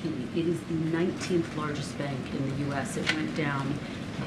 S&P. It is the 19th largest bank in the U.S. It went down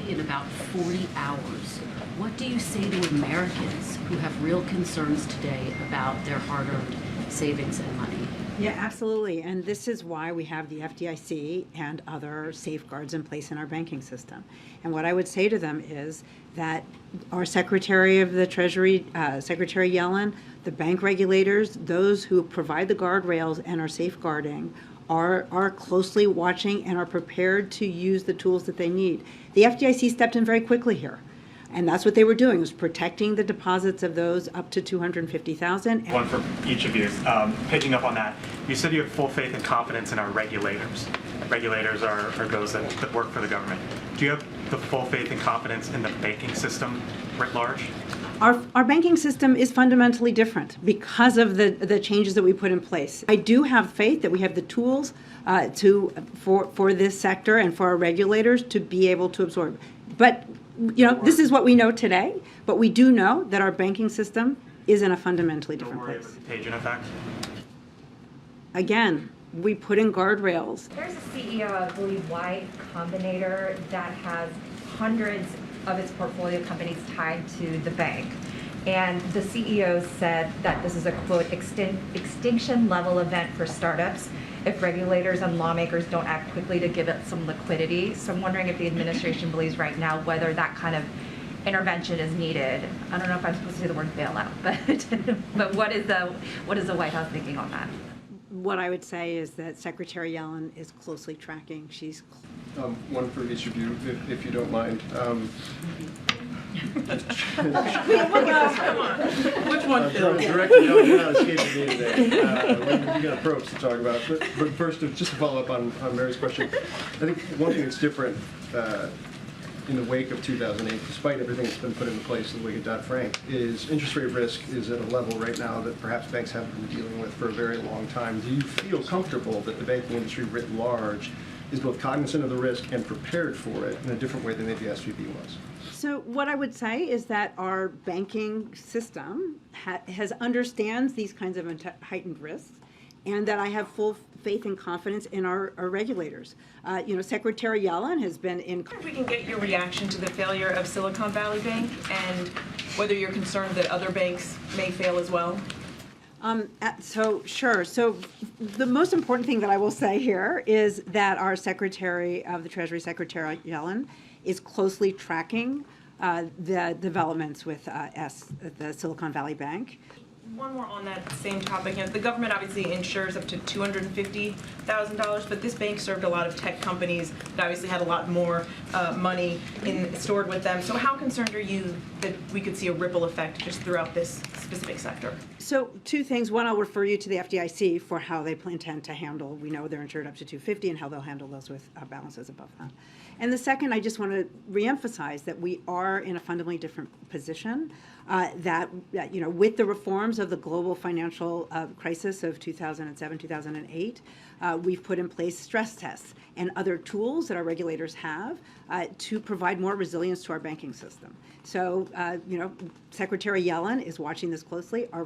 in about 40 hours. What do you say to Americans who have real concerns today about their hard-earned savings and money? Yeah, absolutely. And this is why we have the FDIC and other safeguards in place in our banking system. And what I would say to them is that our Secretary of the Treasury, Secretary Yellen, the bank regulators, those who provide the guardrails and are safeguarding, are closely watching and are prepared to use the tools that they need. The FDIC stepped in very quickly here. And that's what they were doing, was protecting the deposits of those up to $250,000. One for each of you. Picking up on that, you said you have full faith and confidence in our regulators. Regulators are those that work for the government. Do you have the full faith and confidence in the banking system writ large? Our banking system is fundamentally different because of the changes that we put in place. I do have faith that we have the tools for this sector and for our regulators to be able to absorb. But this is what we know today, but we do know that our banking system is in a fundamentally different place. Don't worry about the contagion effect. Again, we put in guardrails. There's a CEO, I believe, Y Combinator, that has hundreds of its portfolio companies tied to the bank. And the CEO said that this is a, quote, extinction level event for startups if regulators and lawmakers don't act quickly to give it some liquidity. So I'm wondering if the administration believes right now whether that kind of intervention is needed. I don't know if I'm supposed to say the word bailout, but what is the White House thinking on that? What I would say is that Secretary Yellen is closely tracking. She's one for each of you, if you don't mind. Come on. Which one? Director, you're not escaping me today. You got approach to talk about. But first, just to follow up on Mary's question, I think one thing that's different in the wake of 2008, despite everything that's been put into place in the wake of Dodd-Frank, is interest rate risk is at a level right now that perhaps banks haven't been dealing with for a very long time. Do you feel comfortable that the banking industry writ large is both cognizant of the risk and prepared for it in a different way than maybe SVB was? So what I would say is that our banking system understands these kinds of heightened risks, and that I have full faith and confidence in our regulators. Secretary Yellen has been in. If we can get your reaction to the failure of Silicon Valley Bank and whether you're concerned that other banks may fail as well. Sure. So the most important thing that I will say here is that our Secretary of the Treasury, Secretary Yellen, is closely tracking the developments with the Silicon Valley Bank. One more on that same topic. The government obviously insures up to $250,000, but this bank served a lot of tech companies that obviously had a lot more money stored with them. So how concerned are you that we could see a ripple effect just throughout this specific sector? So two things. One, I'll refer you to the FDIC for how they intend to handle. We know they're insured up to $250,000 and how they'll handle those with balances above that. And the second, I just want to reemphasize that we are in a fundamentally different position. That with the reforms of the global financial crisis of 2007, 2008, we've put in place stress tests and other tools that our regulators have to provide more resilience to our banking system. So, Secretary Yellen is watching this closely. Our